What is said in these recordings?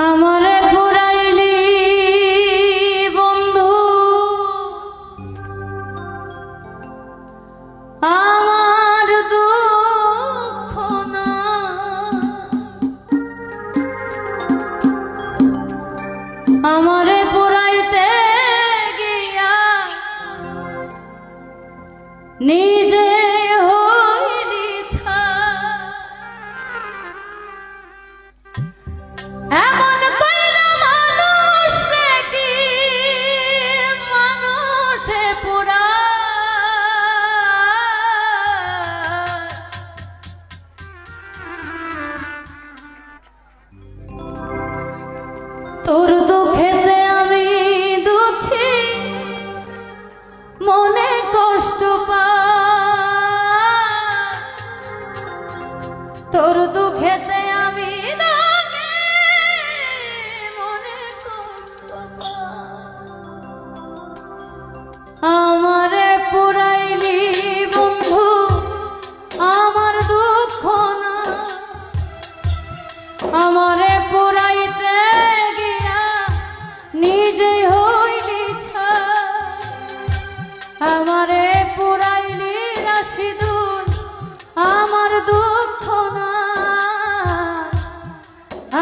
আমারে পুরাইলি বন্ধু আমার দুঃখ না আমারে পুরাইতে গিয়া নিজে হইলি ছাই এমন কইরা মানুষ দেখি মানুষে পুরায় তোর দুঃখেতে আমি দুঃখী মনে কষ্ট পাই তোর দুঃখেতে আমি আমারে পুরাইলি বন্ধু আমার দুঃখ না আমারে পুরাইতে গিয়া নিজেই হইলি ছাই আমারে পুরাইলি রাশিদুল আমার দুঃখ না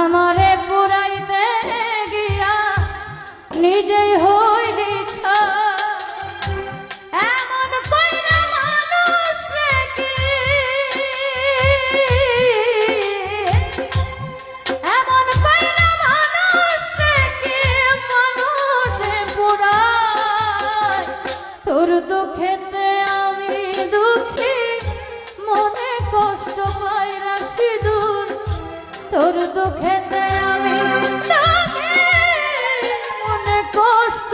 আমারে পুরাইতে গিয়া নিজেই হইলি ছাই তোর দুঃখেতে আমি দুঃখী মনে কষ্ট পাই রাশিদুল তোর দুঃখেতে আমি দুঃখী মনে কষ্ট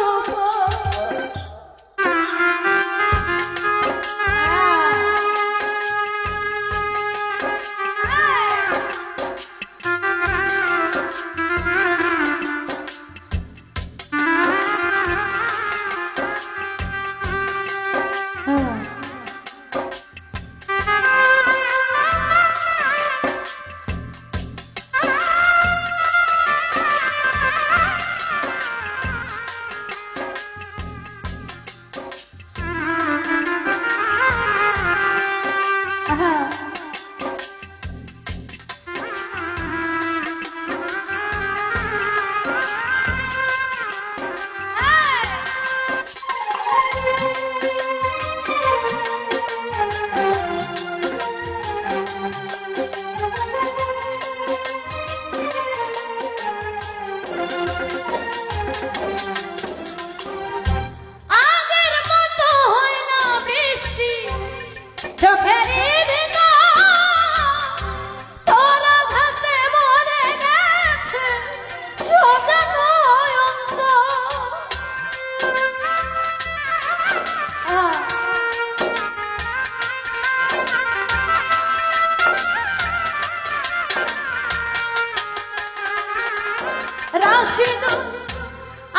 রাশিদুল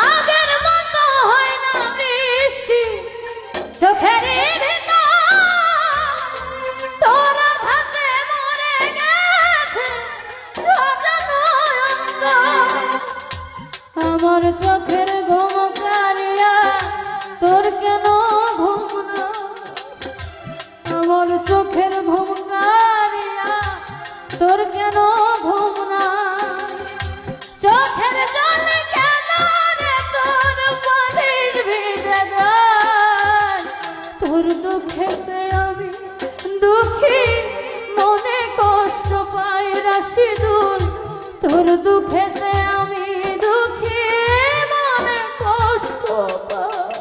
আগের মতো হয় না বৃষ্টি চোখের ভিতর তোর হাতে মরে গেছে সাজানো অন্তর আমার চোখের ঘুম কারিয়া তোর কেন ঘুম না আমার চোখের ঘুম কারিয়া তোর কেন ঘুম না চোখের জলে কেন রে তোর পানির ভিজে যায় তোর দুঃখেতে আমি দুঃখী মনে কষ্ট পাই রাশিদুল তোর দুঃখেতে আমি দুঃখী মনে কষ্ট পাই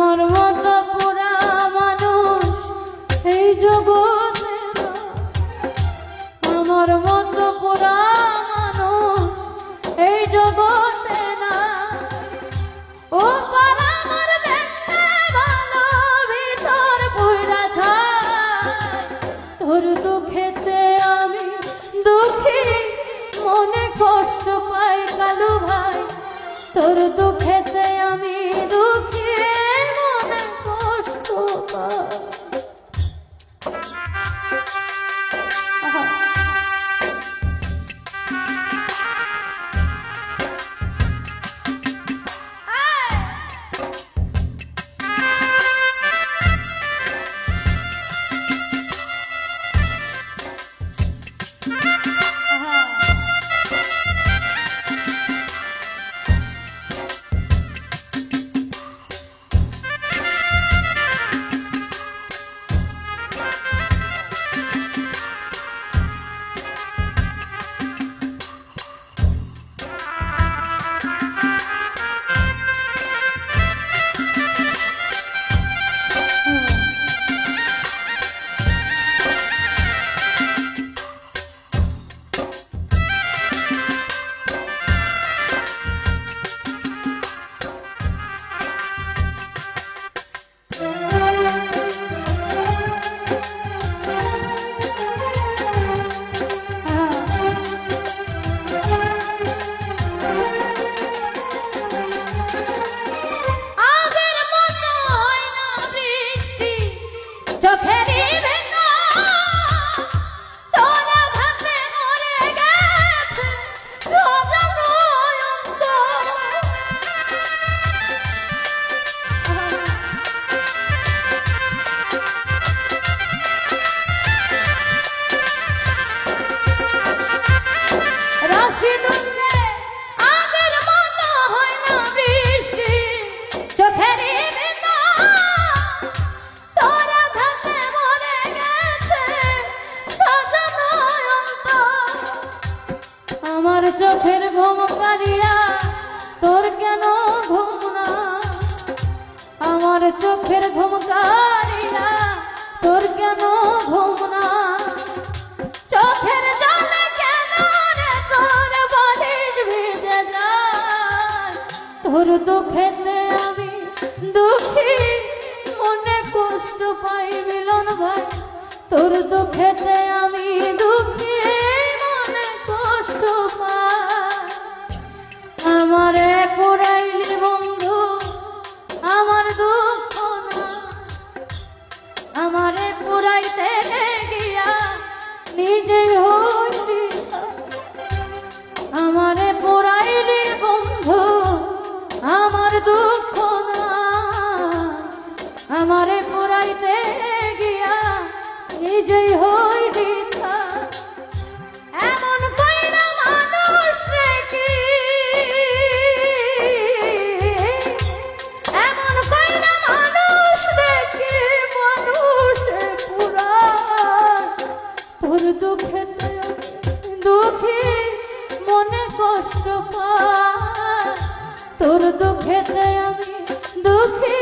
আমার মতো পুরা মানুষ এই জগতে না, আমার মতো পুরা মানুষ এই জগতে না। ও পারা আমার দেখতে ভালো, ভিতর পুরা ছাই। তোর দুঃখেতে আমি দুঃখী, মনে কষ্ট পাই কালু ভাই। তোর দুঃখেতে আমি দুঃখী, মনে কষ্ট পাই। আমার চোখের ঘুম কারিয়া তোর কেন ঘুম না, আমার চোখের ঘুম কারিয়া তোর কেন ঘুম না। চোখের জলে কেন রে তোর বালিশ ভিজে যায়। তোর দুঃখেতে আমি দুঃখী, মনে কষ্ট পাই মিলন ভাই। তোর দুঃখেতে আমি দুঃখী, মনে কষ্ট পাই। আমারে পুরাইলি বন্ধু আমার দুঃখ না, আমারে পুরাইতে গিয়া নিজে হইলি। আমারে পুরাইলি বন্ধু আমার দুঃখ না, আমারে পুরাইতে গিয়া নিজেই হইলি। এমন কইরা মানুষ দেখি, এমন কইরা মানুষ দেখি মানুষে পুরা। তোর দুঃখেতে দুঃখী, মনে কষ্ট পাই। তোর দুঃখেতে আমি দুঃখী,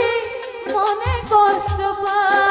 মনে কষ্ট পাই।